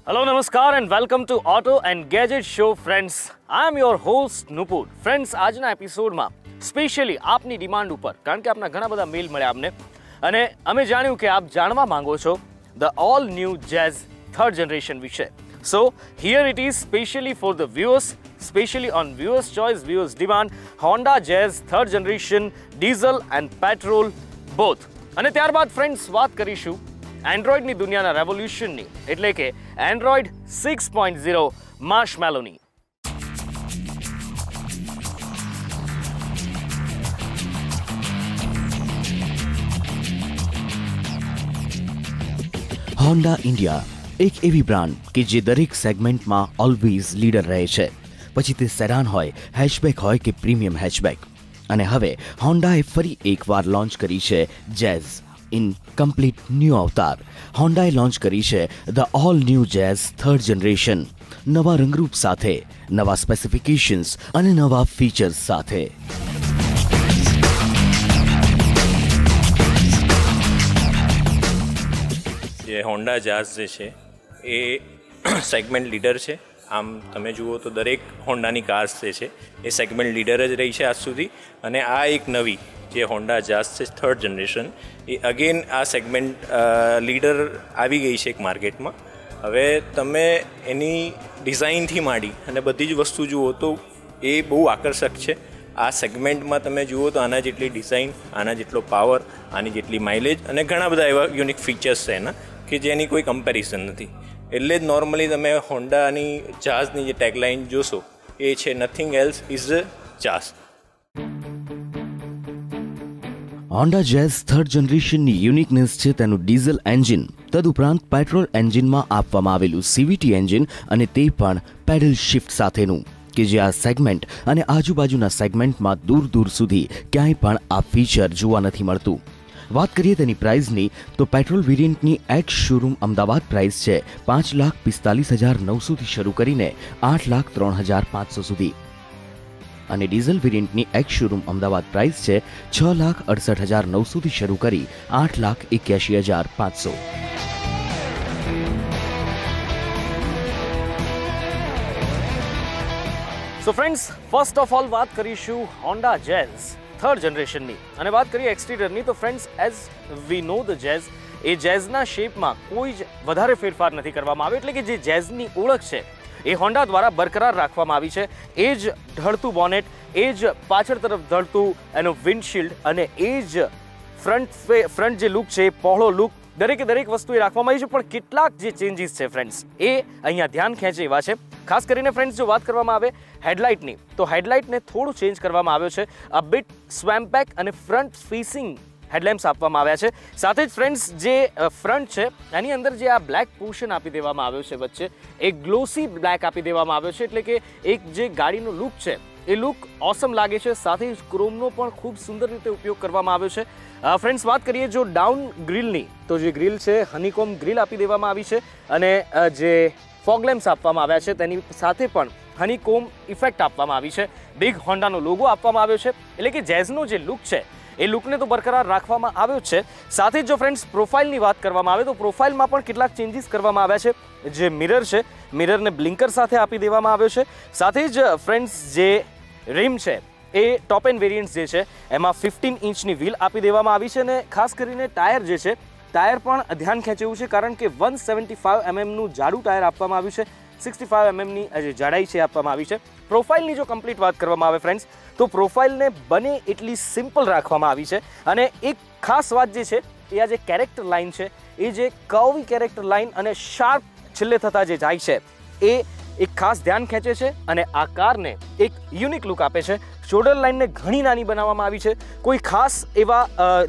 Hello, Namaskar and welcome to Auto and Gadget Show, friends. I am your host, Nupur. Friends, આજના એપિસોડમાં specially આપની demand ઉપર, કારણ કે આપના ઘણા બધા મેલ મળ્યા અમને, અને અમે જાણ્યું કે આપ જાણવા માંગો છો the all new Jazz third generation વિશે. So, here it is specially for the viewers, specially on viewers choice, viewers demand, Honda Jazz third generation diesel and petrol both. અને ત્યારબાદ ફ્રેન્ડ્સ વાત કરીશું એન્ડ્રોઈડની દુનિયાના રેવોલ્યુશનની, એટલે કે એન્ડ્રોઈડ 6.0 માર્શમેલોની. હોન્ડા ઇન્ડિયા એક એવી બ્રાન્ડ કે જે દરેક સેગમેન્ટમાં ઓલવેઝ લીડર રહે છે, પછી તે સેડાન હોય, હેચબેક હોય કે પ્રીમિયમ હેચબેક. અને હવે હોન્ડાએ ફરી એકવાર લોન્ચ કરી છે જેઝ ઇન કમ્પ્લીટ ન્યૂ અવતાર. હોન્ડાએ લોન્ચ કરી છે the all new jazz third generation, નવા રંગરૂપ સાથે, નવા સ્પેસિફિકેશન્સ અને નવા ફીચર્સ સાથે. જે હોન્ડા જાઝ જે છે એ સેગમેન્ટ લીડર છે. આમ તમે જુઓ તો દરેક હોન્ડાની કાર્સ જે છે એ સેગમેન્ટ લીડર જ રહી છે આજ સુધી, અને આ એક નવી જે હોન્ડા જાઝ છે થર્ડ જનરેશન એ અગેન આ સેગમેન્ટ લીડર આવી ગઈ છે એક માર્કેટમાં. હવે તમે એની ડિઝાઇનથી માંડી અને બધી જ વસ્તુ જુઓ તો એ બહુ આકર્ષક છે. આ સેગમેન્ટમાં તમે જુઓ તો આના જેટલી ડિઝાઇન, આના જેટલો પાવર, આની જેટલી માઇલેજ અને ઘણા બધા એવા યુનિક ફીચર્સ છે એના કે જેની કોઈ કમ્પેરિઝન નથી. એટલે જ નોર્મલી તમે હોન્ડાની જાઝની જે ટેગલાઇન જોશો એ છે nothing else is a jazz. Honda Jazz third જનરેશનની યુનિકનેસ છે તેનું ડીઝલ એન્જિન, તદુપરાંત પેટ્રોલ એન્જિનમાં આપવામાં આવેલું CVT એન્જિન, અને તે પણ પેડલ શિફ્ટ સાથેનું, કે જે આ સેગમેન્ટ અને આજુબાજુના સેગમેન્ટમાં દૂર દૂર સુધી ક્યાંય પણ આ ફીચર જોવા નથી મળતું. વાત કરીએ તેની પ્રાઇઝની તો પેટ્રોલ વેરિયન્ટની એક્સ શોરૂમ અમદાવાદ પ્રાઇસ છે 5,45,900થી શરૂ કરીને 8,03,500 સુધી, અને ડીઝલ વેરિયન્ટની એક્સ શોરૂમ અમદાવાદ પ્રાઇસ છે 6,68,900થી શરૂ કરી 8,81,500. So friends, first of all વાત કરીશું હોન્ડા જેઝ થર્ડ જનરેશનની, અને વાત કરીએ એક્સટીરિયરની તો friends as we know the Jazz, એ જેઝના શેપમાં કોઈ જ વધારે ફેરફાર નથી કરવામાં આવ્યો, એટલે કે જે જેઝની ઓળખ છે એ હોન્ડા દ્વારા બરકરાર રાખવામાં આવી છે. એ જ ઢળતું બોનેટ, એ જ પાછળ તરફ ઢળતું એનો વિન્ડશીલ્ડ, અને એ જ ફ્રન્ટ જે લુક છે એ પહોળો લુક, દરેકે દરેક વસ્તુ એ રાખવામાં આવી છે. પણ કેટલાક જે ચેન્જીસ છે ફ્રેન્ડ્સ એ અહીંયા ધ્યાન ખેંચે એવા છે. ખાસ કરીને ફ્રેન્ડ્સ જો વાત કરવામાં આવે હેડલાઇટની, તો હેડલાઇટને થોડું ચેન્જ કરવામાં આવ્યો છે. અ બિટ સ્વેમ્પેક અને ફ્રન્ટ ફેસિંગ હેડલેમ્પ્સ આપવામાં આવ્યા છે. સાથે જ ફ્રેન્ડ્સ જે ફ્રન્ટ છે એની અંદર જે આ બ્લેક પોર્શન આપી દેવામાં આવ્યો છે, વચ્ચે એક ગ્લોસી બ્લેક આપી દેવામાં આવ્યો છે, એટલે કે એક જે ગાડીનો લુક છે એ લુક ઓસમ લાગે છે. સાથે જ ક્રોમનો પણ ખૂબ સુંદર રીતે ઉપયોગ કરવામાં આવ્યો છે. ફ્રેન્ડ્સ વાત કરીએ જો ડાઉન ગ્રીલની, તો જે ગ્રીલ છે હનીકોમ ગ્રીલ આપી દેવામાં આવી છે, અને જે ફોગ લેમ્પ્સ આપવામાં આવ્યા છે તેની સાથે પણ હનીકોમ ઇફેક્ટ આપવામાં આવી છે. બિગ હોન્ડાનો લોગો આપવામાં આવ્યો છે, એટલે કે જેઝનો જે લુક છે એ લુકને તો બરકરાર રાખવામાં આવ્યો છે. સાથે જ જો ફ્રેન્ડ્સ પ્રોફાઇલની વાત કરવામાં આવે તો પ્રોફાઇલમાં પણ કેટલાક ચેન્જીસ કરવામાં આવ્યા છે. જે મિરર છે, મિરરને બ્લિંકર સાથે આપી દેવામાં આવ્યો છે. સાથે જ ફ્રેન્ડ્સ જે રિમ છે એ ટોપ એન્ડ વેરિયન્ટ્સ જે છે એમાં 15 ઇંચની વ્હીલ આપી દેવામાં આવી છે. અને ખાસ કરીને ટાયર જે છે, ટાયર પણ ધ્યાન ખેંચેવું છે, કારણ કે 175 mm જાડું ટાયર આપવામાં આવ્યું છે, 65 mm જે જાડાઈ છે આપવામાં આવી છે. પ્રોફાઇલની જો કમ્પ્લીટ વાત કરવામાં આવે ફ્રેન્ડ્સ તો પ્રોફાઇલને બને એટલી સિમ્પલ રાખવામાં આવી છે. અને એક ખાસ વાત જે છે એ આ જે કેરેક્ટર લાઇન છે, એ જે કર્વી કેરેક્ટર લાઇન અને શાર્પ છેલ્લે થતા જે જાય છે એ એક ખાસ ધ્યાન ખેંચે છે, અને આ કારને એક યુનિક લુક આપે છે. શોલ્ડર લાઇનને ઘણી નાની બનાવવામાં આવી છે, કોઈ ખાસ એવા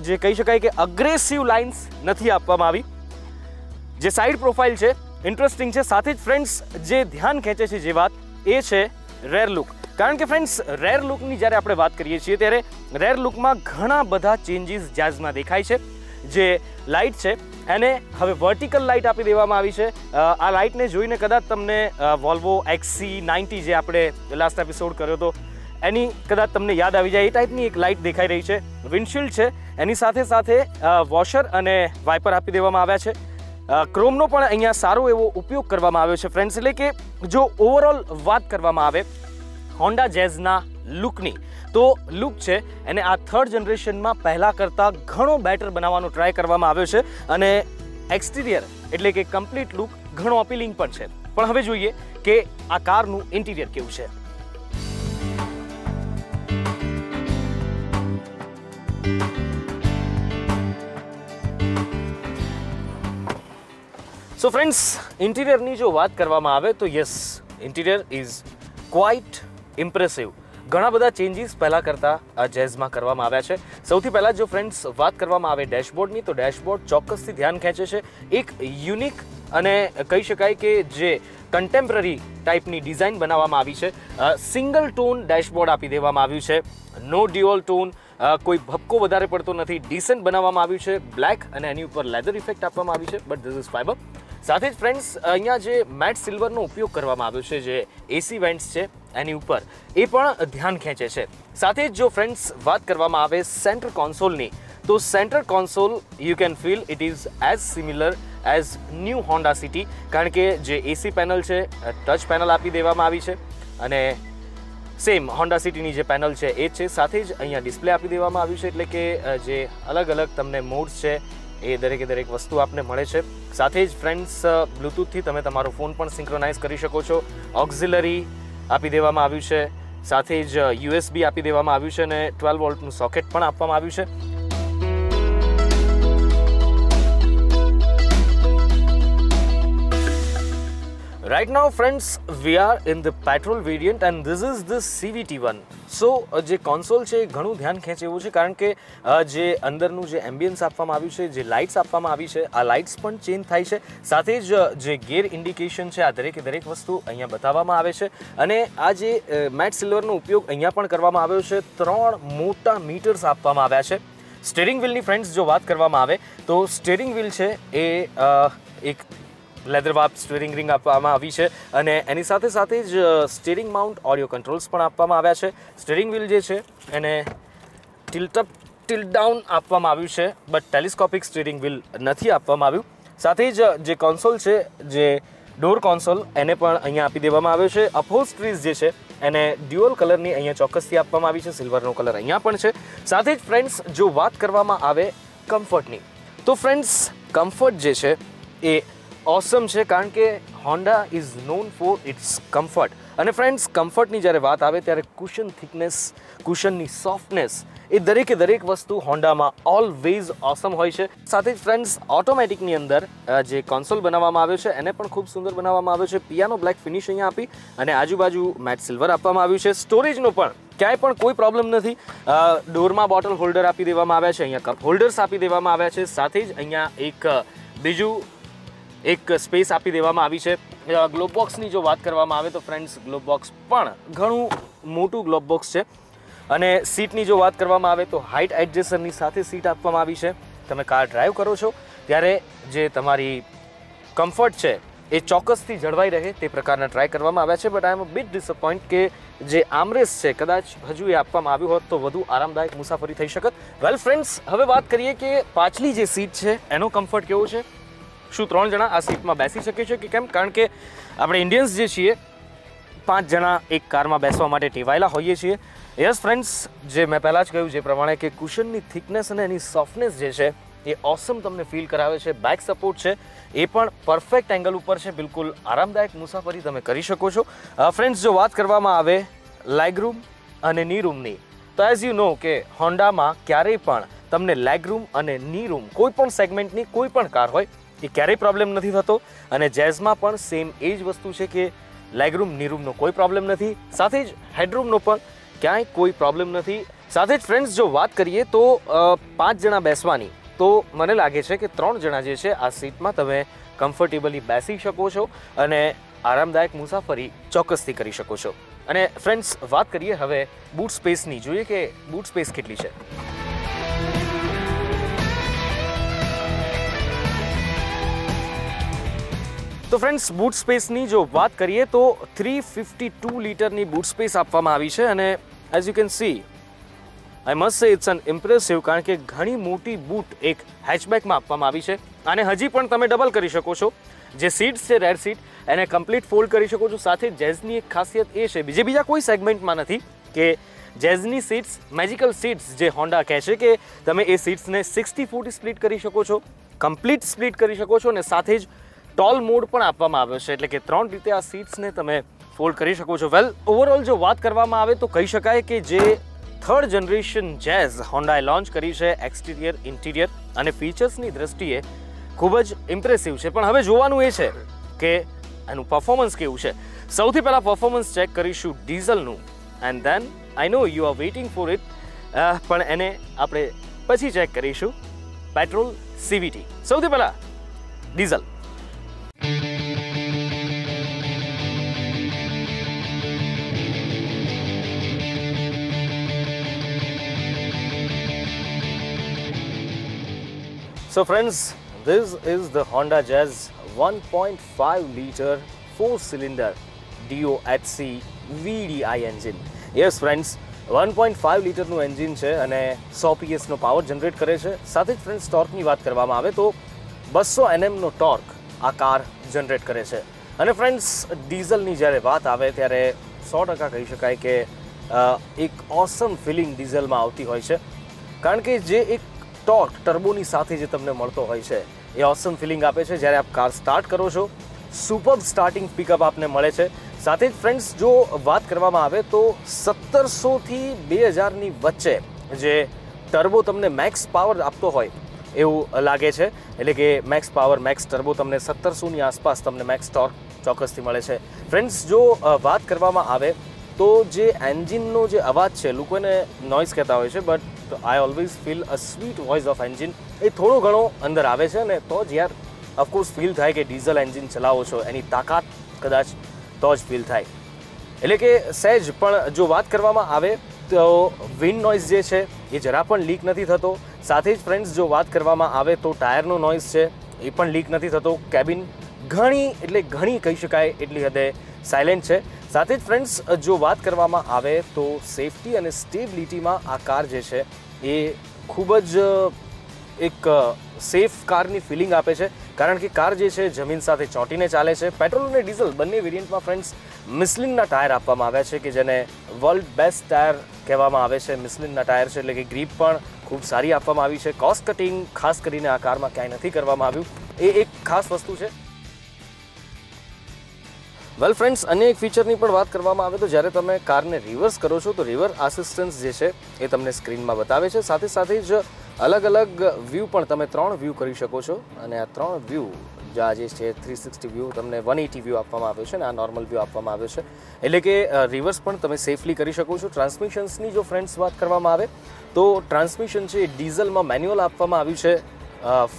જે કહી શકાય કે અગ્રેસિવ લાઇન્સ નથી આપવામાં આવી. જે સાઇડ પ્રોફાઇલ છે ઇન્ટરેસ્ટિંગ છે. સાથે જ ફ્રેન્ડ્સ જે ધ્યાન ખેંચે છે જે વાત એ છે રેર લુક, કારણ કે ફ્રેન્ડ્સ રેર લુકની જ્યારે આપણે વાત કરીએ છીએ ત્યારે રેર લુકમાં ઘણા બધા ચેન્જીસ જાઝમાં દેખાય છે. જે લાઇટ છે એને હવે વર્ટિકલ લાઇટ આપી દેવામાં આવી છે. આ લાઇટને જોઈને કદાચ તમને વોલ્વો XC90 જે આપણે લાસ્ટ એપિસોડ કર્યો હતો એની કદાચ તમને યાદ આવી જાય એ ટાઈપની એક લાઇટ દેખાઈ રહી છે. વિન્ડશીલ્ડ છે એની સાથે સાથે વોશર અને વાઇપર આપી દેવામાં આવ્યા છે. ક્રોમનો પણ અહીંયા સારો એવો ઉપયોગ કરવામાં આવ્યો છે ફ્રેન્ડ્સ. એટલે કે જો ઓવરઓલ વાત કરવામાં આવે હોન્ડા જેઝના લુકની, તો લુક છે એને આ થર્ડ જનરેશનમાં પહેલાં કરતાં ઘણો બેટર બનાવવાનો ટ્રાય કરવામાં આવ્યો છે અને એક્સટિરિયર એટલે કે કમ્પ્લીટ લુક ઘણો અપીલિંગ પણ છે. પણ હવે જોઈએ કે આ કારનું ઇન્ટિરિયર કેવું છે. સો ફ્રેન્ડ્સ, ઇન્ટિરિયરની જો વાત કરવામાં આવે તો yes, interior is quite impressive. ઘણા બધા ચેન્જીસ પહેલાં કરતાં આ જેઝમાં કરવામાં આવ્યા છે. સૌથી પહેલાં જો ફ્રેન્ડ્સ વાત કરવામાં આવે ડેશબોર્ડની, તો ડેશબોર્ડ ચોક્કસથી ધ્યાન ખેંચે છે. એક યુનિક અને કહી શકાય કે જે કન્ટેમ્પરરી ટાઈપની ડિઝાઇન બનાવવામાં આવી છે. સિંગલ ટોન ડેશબોર્ડ આપી દેવામાં આવ્યું છે, નો ડ્યુઅલ ટોન, કોઈ ભપકો વધારે પડતો નથી, ડિસેન્ટ બનાવવામાં આવ્યું છે. બ્લેક અને એની ઉપર લેધર ઇફેક્ટ આપવામાં આવી છે, બટ ધીસ ઇઝ ફાઇબર. સાથે જ ફ્રેન્ડ્સ અહીંયા જે મેટ સિલ્વરનો ઉપયોગ કરવામાં આવ્યો છે, જે એસી વેન્ટ્સ છે એની ઉપર, એ પણ ધ્યાન ખેંચે છે. સાથે જ જો ફ્રેન્ડ્સ વાત કરવામાં આવે સેન્ટર કોન્સોલની, તો centre console you can feel it is as similar as new Honda city, કારણ કે જે એસી પેનલ છે ટચ પેનલ આપી દેવામાં આવી છે અને સેમ હોન્ડા સિટીની જે પેનલ છે એ જ છે. સાથે જ અહીંયા ડિસ્પ્લે આપી દેવામાં આવ્યું છે, એટલે કે જે અલગ અલગ તમને મોડ્સ છે એ દરેકે દરેક વસ્તુ આપને મળે છે. સાથે જ ફ્રેન્ડ્સ બ્લૂટૂથથી તમે તમારો ફોન પણ સિંક્રોનાઇઝ કરી શકો છો. ઓક્ઝિલરી આપી દેવામાં આવ્યું છે, સાથે જ USB આપી દેવામાં આવ્યું છે અને 12 વોલ્ટનું સોકેટ પણ આપવામાં આવ્યું છે. Right now friends, we are in the petrol variant and this is the CVT1. So જે કોન્સોલ છે ઘણું ધ્યાન ખેંચે એવું છે, કારણ કે જે અંદરનું જે એમ્બિયન્સ આપવામાં આવ્યું છે, જે લાઇટ્સ આપવામાં આવી છે, આ લાઇટ્સ પણ ચેન્જ થાય છે. સાથે જ જે ગેર ઇન્ડિકેશન છે, આ દરેકે દરેક વસ્તુ અહીંયા બતાવવામાં આવે છે. અને આ જે મેટ સિલ્વરનો ઉપયોગ અહીંયા પણ કરવામાં આવ્યો છે. 3 મોટા મીટર્સ આપવામાં આવ્યા છે. સ્ટીરિંગ વ્હીલની ફ્રેન્ડ્સ જો વાત કરવામાં આવે તો સ્ટીરિંગ વ્હીલ છે એ એક લેધર વાપ સ્ટીરિંગ રિંગ આપવામાં આવી છે અને એની સાથે સાથે જ સ્ટીરિંગ માઉન્ટ ઓડિયો કંટ્રોલ્સ પણ આપવામાં આવ્યા છે. સ્ટીરિંગ વ્હીલ જે છે એને ટિલ્ટ અપ ટિલ્ટ ડાઉન આપવામાં આવ્યું છે, બટ ટેલિસ્કોપિક સ્ટીરિંગ વ્હીલ નથી આપવામાં આવ્યું. સાથે જ જે કોન્સોલ છે, જે ડોર કોન્સોલ, એને પણ અહીંયા આપી દેવામાં આવ્યો છે. અપહોલ્સ્ટ્રીઝ જે છે એને ડ્યુઅલ કલરની અહીંયા ચોક્કસથી આપવામાં આવી છે, સિલ્વરનો કલર અહીંયા પણ છે. સાથે જ ફ્રેન્ડ્સ જો વાત કરવામાં આવે કમ્ફર્ટની, તો ફ્રેન્ડ્સ કમ્ફર્ટ જે છે એ ઓસમ છે, કારણ કે Honda is known for its comfort. અને ફ્રેન્ડ્સ કમ્ફર્ટની જ્યારે વાત આવે ત્યારે કુશન થિકનેસ, કુશનની સોફ્ટનેસ, એ દરેકે દરેક વસ્તુ હોન્ડામાં ઓલવેઝ ઓસમ હોય છે. સાથે જ ફ્રેન્ડ્સ ઓટોમેટિકની અંદર જે કોન્સોલ બનાવવામાં આવ્યો છે એને પણ ખૂબ સુંદર બનાવવામાં આવ્યો છે. પિયાનો બ્લેક ફિનિશ અહીંયા આપી અને આજુબાજુ મેટ સિલ્વર આપવામાં આવ્યું છે. સ્ટોરેજનો પણ ક્યાંય પણ કોઈ પ્રોબ્લેમ નથી. ડોરમાં બોટલ હોલ્ડર આપી દેવામાં આવ્યા છે, અહીંયા કપ હોલ્ડર્સ આપી દેવામાં આવ્યા છે. સાથે જ અહીંયા બીજું એક સ્પેસ આપી દેવામાં આવી છે. ગ્લોબ બોક્સની જો વાત કરવામાં આવે તો ફ્રેન્ડ્સ ગ્લોબ બોક્સ પણ ઘણું મોટું ગ્લોબ બોક્સ છે. અને સીટની જો વાત કરવામાં આવે તો હાઇટ એડજસ્ટરની સાથે સીટ આપવામાં આવી છે. તમે કાર ડ્રાઈવ કરો છો ત્યારે જે તમારી કમ્ફર્ટ છે એ ચોક્કસથી જળવાઈ રહે તે પ્રકારના ટ્રાય કરવામાં આવ્યા છે. But I am a bit disappoint કે જે આર્મરેસ્ટ છે કદાચ હજુ એ આપવામાં આવ્યું હોત તો વધુ આરામદાયક મુસાફરી થઈ શકત. વેલ ફ્રેન્ડ્સ, હવે વાત કરીએ કે પાછલી જે સીટ છે એનો કમ્ફર્ટ કેવો છે. શું 3 જણા આ સીટમાં બેસી શકે છે કે કેમ? કારણ કે આપણે ઇન્ડિયન્સ જે છીએ 5 જણા એક કારમાં બેસવા માટે ટેવાયેલા હોઈએ છીએ. યસ ફ્રેન્ડ્સ, જે મેં પહેલાં જ કહ્યું જે પ્રમાણે કે કુશનની થિકનેસ અને એની સોફ્ટનેસ જે છે એ ઓસમ તમને ફીલ કરાવે છે. બેક સપોર્ટ છે એ પણ પરફેક્ટ એંગલ ઉપર છે, બિલકુલ આરામદાયક મુસાફરી તમે કરી શકો છો. ફ્રેન્ડ્સ, જો વાત કરવામાં આવે લેગ રૂમ અને ની રૂમની, તો એઝ યુ નો કે હોન્ડામાં ક્યારેય પણ તમને લેગ રૂમ અને ની રૂમ કોઈ પણ સેગમેન્ટની કોઈ પણ કાર હોય એ ક્યારેય પ્રોબ્લેમ નથી થતો. અને જેઝમાં પણ સેમ એ જ વસ્તુ છે કે લેગરૂમ નીરૂમનો કોઈ પ્રોબ્લેમ નથી. સાથે જ હેડરૂમનો પણ ક્યાંય કોઈ પ્રોબ્લેમ નથી. સાથે જ ફ્રેન્ડ્સ જો વાત કરીએ તો 5 જણા બેસવાની, તો મને લાગે છે કે 3 જણા જે છે આ સીટમાં તમે કમ્ફર્ટેબલી બેસી શકો છો અને આરામદાયક મુસાફરી ચોક્કસથી કરી શકો છો. અને ફ્રેન્ડ્સ વાત કરીએ હવે બૂટ સ્પેસની, જોઈએ કે બૂટ સ્પેસ કેટલી છે. તો ફ્રેન્ડ્સ બૂટ સ્પેસની જો વાત કરીએ તો 352 લીટરની બૂટ સ્પેસ આપવામાં આવી છે અને as you can see I must say it's an impressive, કારણ કે ઘણી મોટી બૂટ એક હેચબેકમાં આપવામાં આવી છે અને હજી પણ તમે ડબલ કરી શકો છો. જે સીટ્સ છે રેર સીટ એને કમ્પ્લીટ ફોલ્ડ કરી શકો છો. સાથે જેઝની એક ખાસિયત એ છે, બીજા કોઈ સેગમેન્ટમાં નથી, કે જેઝની સીટ્સ મેજિકલ સીટ્સ જે હોન્ડા કહે છે કે તમે એ સીટ્સને 60-40 સ્પ્લિટ કરી શકો છો, કમ્પ્લીટ સ્પ્લિટ કરી શકો છો અને સાથે જ ટોલ મોડ પણ આપવામાં આવ્યો છે, એટલે કે 3 રીતે આ સીટ્સને તમે ફોલ્ડ કરી શકો છો. વેલ, ઓવરઓલ જો વાત કરવામાં આવે તો કહી શકાય કે જે 3rd જનરેશન જેઝ હોન્ડાએ લોન્ચ કરી છે, એક્સટિરિયર, ઇન્ટિરિયર અને ફીચર્સની દ્રષ્ટિએ ખૂબ જ ઇમ્પ્રેસિવ છે. પણ હવે જોવાનું એ છે કે એનું પરફોર્મન્સ કેવું છે. સૌથી પહેલાં પરફોર્મન્સ ચેક કરીશું ડીઝલનું, and then I know you are waiting for it, પણ એને આપણે પછી ચેક કરીશું પેટ્રોલ CVT. સૌથી પહેલાં diesel. So friends, this is the Honda Jazz 1.5 liter 4-cylinder DOHC VDI engine. Yes friends, 1.5 લીટરનું engine છે અને 100 PS નો પાવર જનરેટ કરે છે. સાથે જ ફ્રેન્ડ્સ ટોર્કની વાત કરવામાં આવે તો 200 Nm નો ટોર્ક આ કાર જનરેટ કરે છે. અને ફ્રેન્ડ્સ ડીઝલની જ્યારે વાત આવે ત્યારે 100% કહી શકાય કે એક ઓસમ ફિલિંગ ડીઝલમાં આવતી હોય છે, કારણ કે જે એક ટોર્ક ટર્બોની સાથે જે તમને મળતો હોય છે એ ઓસમ ફિલિંગ આપે છે. જ્યારે આપ કાર સ્ટાર્ટ કરો છો સુપર્બ સ્ટાર્ટિંગ પિકઅપ આપને મળે છે. સાથે જ ફ્રેન્ડ્સ જો વાત કરવામાં આવે તો 1700 થી 2000ની વચ્ચે જે ટર્બો તમને મેક્સ પાવર આપતો હોય એવું લાગે છે, એટલે કે મેક્સ પાવર, મેક્સ ટર્બો તમને 1700ની આસપાસ તમને મેક્સ ટોર્ક ચોક્કસથી મળે છે. ફ્રેન્ડ્સ જો વાત કરવામાં આવે તો જે એન્જિનનો જે અવાજ છે, લોકો એને નોઇઝ કહેતા હોય છે, but I always feel a sweet voice of engine. એ થોડો ઘણો અંદર આવે છે ને તો જ યાર ઓફકોર્સ ફીલ થાય કે ડીઝલ એન્જિન ચલાવો છો, એની તાકાત કદાચ તો જ ફીલ થાય. એટલે કે સહેજ પણ જો વાત કરવામાં આવે તો વિન્ડ નોઇઝ જે છે એ જરા પણ લીક નથી થતો. સાથે જ ફ્રેન્ડ્સ જો વાત કરવામાં આવે તો ટાયરનો નોઇઝ છે એ પણ લીક નથી થતો. કેબિન ઘણી કહી શકાય એટલી હદે સાયલેન્ટ છે. સાથે જ ફ્રેન્ડ્સ જો વાત કરવામાં આવે તો સેફટી અને સ્ટેબિલિટીમાં આ કાર જે છે એ ખૂબ જ એક સેફ કારની ફિલિંગ આપે છે, કારણ કે કાર જે છે જમીન સાથે ચોંટીને ચાલે છે. પેટ્રોલ અને ડીઝલ બંને વેરિયન્ટમાં ફ્રેન્ડ્સ મિશલિનના ટાયર આપવામાં આવ્યા છે, કે જેને વર્લ્ડ બેસ્ટ ટાયર કહેવામાં આવે છે. મિશલિનના ટાયર છે, એટલે કે ગ્રીપ પણ ખૂબ સારી આપવામાં આવી છે. કોસ્ટ કટિંગ ખાસ કરીને આ કારમાં ક્યાંય નથી કરવામાં આવ્યું, એ એક ખાસ વસ્તુ છે. વેલ ફ્રેન્ડ્સ, અન્ય એક ફીચરની પણ વાત કરવામાં આવે તો જ્યારે તમે કારને રિવર્સ કરો છો તો રિવર આસિસ્ટન્સ જે છે એ તમને સ્ક્રીનમાં બતાવે છે. સાથે જ અલગ વ્યૂ પણ તમે 3 વ્યૂ કરી શકો છો, અને આ 3 વ્યૂ જે છે 360 વ્યૂ, તમને 180 વ્યૂ આપવામાં આવ્યો છે અને આ નોર્મલ વ્યૂ આપવામાં આવ્યો છે, એટલે કે રિવર્સ પણ તમે સેફલી કરી શકો છો. ટ્રાન્સમિશન્સની જો ફ્રેન્ડ્સ વાત કરવામાં આવે તો ટ્રાન્સમિશન છે એ ડીઝલમાં મેન્યુઅલ આપવામાં આવ્યું છે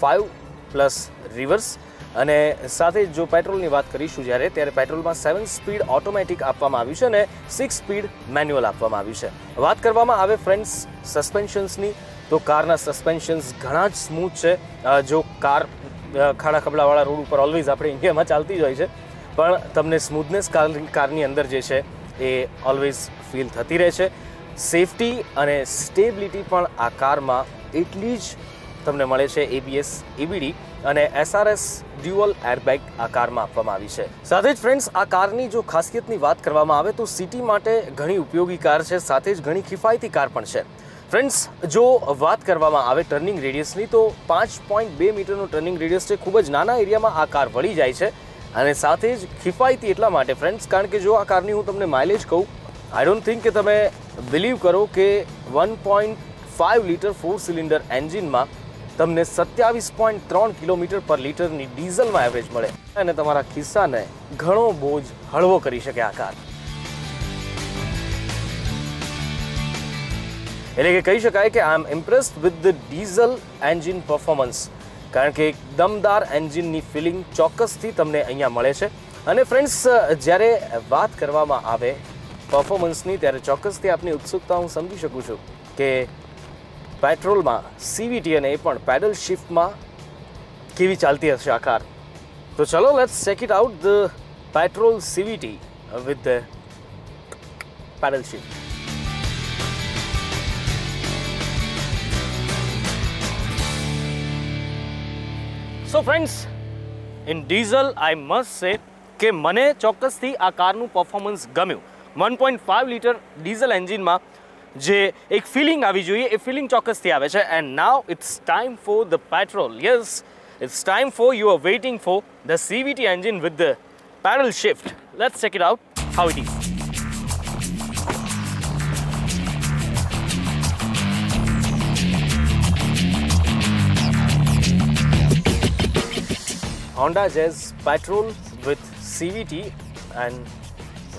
5+ રિવર્સ, અને સાથે જો પેટ્રોલની વાત કરીશું ત્યારે પેટ્રોલમાં 7 સ્પીડ ઓટોમેટિક આપવામાં આવ્યું છે અને 6 સ્પીડ મેન્યુઅલ આપવામાં આવ્યું છે. વાત કરવામાં આવે ફ્રેન્ડ્સ સસ્પેન્શન્સની તો કારના સસ્પેન્શન્સ ઘણા જ સ્મૂથ છે. જો કાર ખાડા ખબડાવાળા રોડ ઉપર ઓલવેઝ આપણે ઇન્ડિયામાં ચાલતી જ હોય છે, પણ તમને સ્મૂથનેસ કારની અંદર જે છે એ ઓલવેઝ ફીલ થતી રહે છે. સેફટી અને સ્ટેબિલિટી પણ આ કારમાં એટલી જ તમને મળે છે. ABS, EBD અને SRS ડ્યુઅલ એરબેગ આ કારમાં આપવામાં આવી છે. સાથે જ ફ્રેન્ડ્સ આ કારની જો ખાસિયતની વાત કરવામાં આવે તો સિટી માટે ઘણી ઉપયોગી કાર છે, સાથે જ ઘણી કિફાયતી કાર પણ છે. ફ્રેન્ડ્સ જો વાત કરવામાં આવે ટર્નિંગ રેડિયસની તો 5.2 મીટરનું ટર્નિંગ રેડિયસ છે. ખૂબ જ નાના એરિયામાં આ કાર વળી જાય છે, અને સાથે જ કિફાયતી એટલા માટે ફ્રેન્ડ્સ, કારણ કે જો આ કારની હું તમને માઇલેજ કહું, આઈ ડોન્ટ થિંક કે તમે બિલીવ કરો કે 1.5 લીટર 4-સિલિન્ડર એન્જિનમાં તમને 27.3 કિલોમીટર પર લીટરની ડીઝલમાં એવરેજ મળે, અને તમારા ખિસ્સાને ઘણો બોજ હળવો કરી શકે આ કાર. એટલે કે કહી શકાય કે I am impressed with the diesel engine performance, કારણ કે એક દમદાર એન્જિનની ફિલિંગ ચોક્કસથી તમને અહીંયા મળે છે. અને ફ્રેન્ડ્સ જ્યારે વાત કરવામાં આવે પરફોર્મન્સની ત્યારે ચોક્કસથી આપની ઉત્સુકતા હું સમજી શકું છું કે પેટ્રોલમાં CVT અને એ પણ પેડલ શિફ્ટમાં કેવી ચાલતી હશે આ કાર. તો ચલો let's check it out the petrol CVT with the paddle shift. So friends, in diesel I must સે કે મને ચોક્કસથી આ કારનું પરફોર્મન્સ ગમ્યું. 1.5 લીટર ડીઝલ એન્જિનમાં જે એક ફિલિંગ આવી જોઈએ એ ફિલિંગ ચોક્કસથી આવે છે. And now it's time for the petrol. Yes, it's time for you are waiting for the CVT engine with the paddle shift. Let's check it out how it is. Honda Jazz petrol with CVT and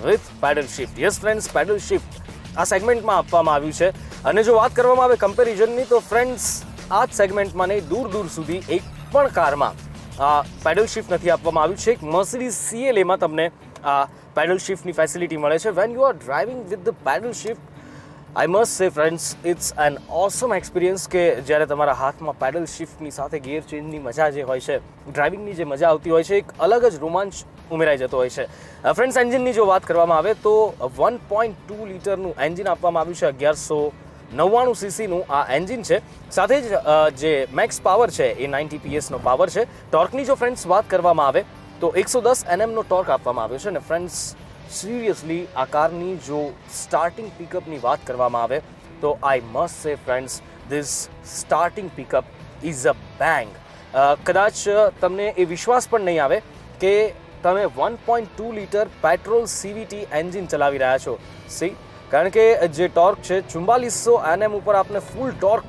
with paddle shift. Yes friends, paddle shift આ સેગમેન્ટમાં આપવામાં આવ્યું છે. અને જો વાત કરવામાં આવે કમ્પેરિઝનની તો ફ્રેન્ડ્સ આ જ સેગમેન્ટમાં નહીં, દૂર દૂર સુધી એક પણ કારમાં પેડલ શિફ્ટ નથી આપવામાં આવ્યું છે. એક મર્સિડીઝ CLAમાં તમને આ પેડલ શિફ્ટની ફેસિલિટી મળે છે. When you are driving with the paddle shift, I must say friends, it's an awesome experience કે જ્યારે તમારા હાથમાં પેડલ શિફ્ટની સાથે ગિયર ચેન્જની મજા જે હોય છે, ડ્રાઇવિંગની જે મજા આવતી હોય છે, એક અલગ જ રોમાંચ ઉમેરાઈ જતો હોય છે. ફ્રેન્ડ્સ, એન્જિનની જો વાત કરવામાં આવે તો 1.2 લીટરનું એન્જિન આપવામાં આવ્યું છે. 1199 સીસીનું આ એન્જિન છે. સાથે જ જે મેક્સ પાવર છે એ 90 PSનો પાવર છે. ટોર્કની જો ફ્રેન્ડ્સ વાત કરવામાં આવે તો 110 Nmનો ટોર્ક આપવામાં આવ્યો છે. અને ફ્રેન્ડ્સ, સિરિયસલી આ કારની જો સ્ટાર્ટિંગ પિકઅપની વાત કરવામાં આવે તો I must say friends, this starting pickup is a bang. કદાચ તમને એ વિશ્વાસ પણ નહીં આવે કે તમે 1.2 લીટર પેટ્રોલ CVT એન્જિન ચલાવી રહ્યા છો. સી, કારણ કે જે ટોર્ક છે 4400 Nm ઉપર આપને ફૂલ ટોર્ક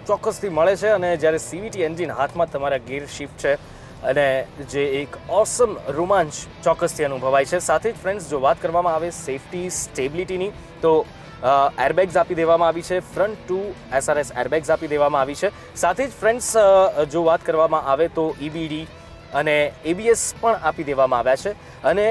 ચોક્કસથી મળે છે. અને જ્યારે CVT એન્જિન હાથમાં તમારા ગિયર શિફ્ટ છે અને જે એક ઓસમ રોમાંચ ચોક્કસથી અનુભવાય છે. સાથે જ ફ્રેન્ડ્સ, જો વાત કરવામાં આવે સેફટી સ્ટેબિલિટીની તો એરબેગ્સ આપી દેવામાં આવી છે. ફ્રન્ટ ટુ SRS એરબેગ્સ આપી દેવામાં આવી છે. સાથે જ ફ્રેન્ડ્સ, જો વાત કરવામાં આવે તો EBD અને ABS પણ આપી દેવામાં આવ્યા છે. અને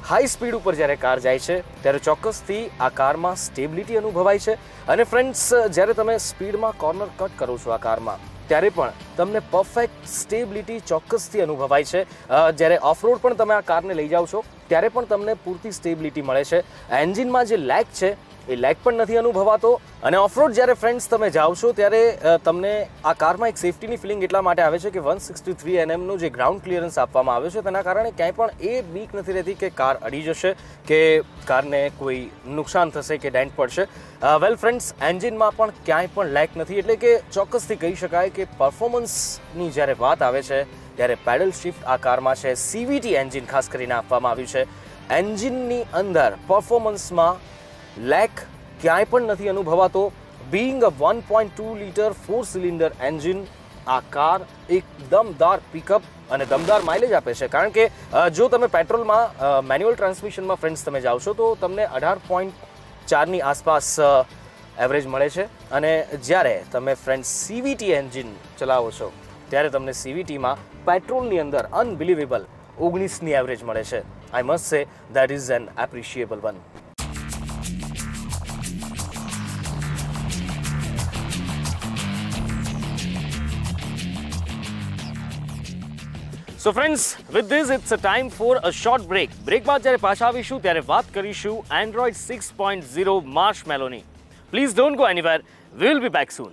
હાઈ સ્પીડ ઉપર જ્યારે કાર જાય છે ત્યારે ચોક્કસથી આ કારમાં સ્ટેબિલિટી અનુભવાય છે. અને ફ્રેન્ડ્સ, જ્યારે તમે સ્પીડમાં કોર્નર કટ કરો છો આ કારમાં ત્યારે પણ તમને પરફેક્ટ સ્ટેબિલિટી ચોક્કસથી અનુભવાય છે. જ્યારે ઓફરોડ પણ તમે આ કારને લઈ જાઓ છો ત્યારે પણ તમને પૂરતી સ્ટેબિલિટી મળે છે. એન્જિનમાં જે લેગ છે એ લેગ પણ નથી અનુભવાતો. અને ઓફરોડ જ્યારે ફ્રેન્ડ્સ તમે જાઓ છો ત્યારે તમને આ કારમાં એક સેફટીની ફિલિંગ એટલા માટે આવે છે કે 163 Nmનો જે ગ્રાઉન્ડ ક્લિયરન્સ આપવામાં આવ્યો છે તેના કારણે ક્યાંય પણ એ બીક નથી રહેતી કે કાર અડી જશે કે કારને કોઈ નુકસાન થશે કે ડેન્ટ પડશે. વેલ ફ્રેન્ડ્સ, એન્જિનમાં પણ ક્યાંય પણ લેગ નથી. એટલે કે ચોક્કસથી કહી શકાય કે પરફોર્મન્સની જ્યારે વાત આવે છે ત્યારે પેડલ શિફ્ટ આ કારમાં છે. CVT એન્જિન ખાસ કરીને આપવામાં આવ્યું છે. એન્જિનની અંદર પરફોર્મન્સમાં લેગ ક્યાંય પણ નથી અનુભવાતો. બીઇંગ અ 1.2 લીટર 4 સિલિન્ડર એન્જિન, આ કાર એક દમદાર પિકઅપ અને દમદાર માઇલેજ આપે છે. કારણ કે જો તમે પેટ્રોલમાં મેન્યુઅલ ટ્રાન્સમિશનમાં ફ્રેન્ડ્સ તમે જાઓ છો તો તમને 18.4ની આસપાસ એવરેજ મળે છે. અને જ્યારે તમે ફ્રેન્ડ્સ CVT એન્જિન ચલાવો છો ત્યારે તમને CVTમાં પેટ્રોલની અંદર અનબિલિવેબલ 19ની એવરેજ મળે છે. I must say that is an appreciable one. So friends, with this it's a time for a short break. Break બાદ જ્યારે પાછા આવીશું ત્યારે વાત કરીશું Android 6.0 માર્શમેલોની. Please don't go anywhere. We will be back soon.